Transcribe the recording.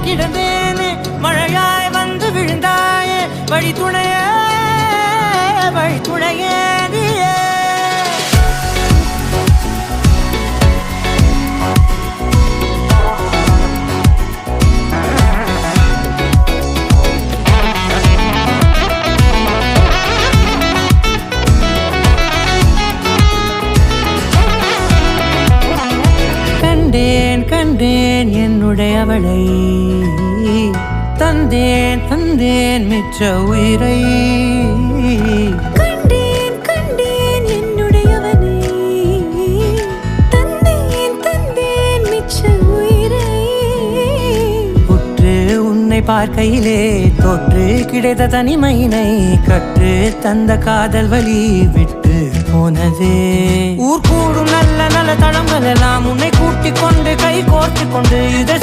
கிடந்தேன் மழையாய் வந்து விழுந்தாயே வழி துணையே நீயே கண்டேன் என்னுடையவளை தந்தேன் மிச்ச உயிரை கண்டேன் என்னுடையவனை தந்தேன் மிச்ச உயிரை உற்று உன்னை பார்க்கையிலே தொற்று கிடைத்த தனிமையினை கற்று தந்த காதல் வழி விட்டு போனதே ஊர் கூடும் நல்ல நல்ல தளங்கள் எல்லாம் உன்னை கூட்டிக் கொண்டு கை கோர்த்து கொண்டு இதை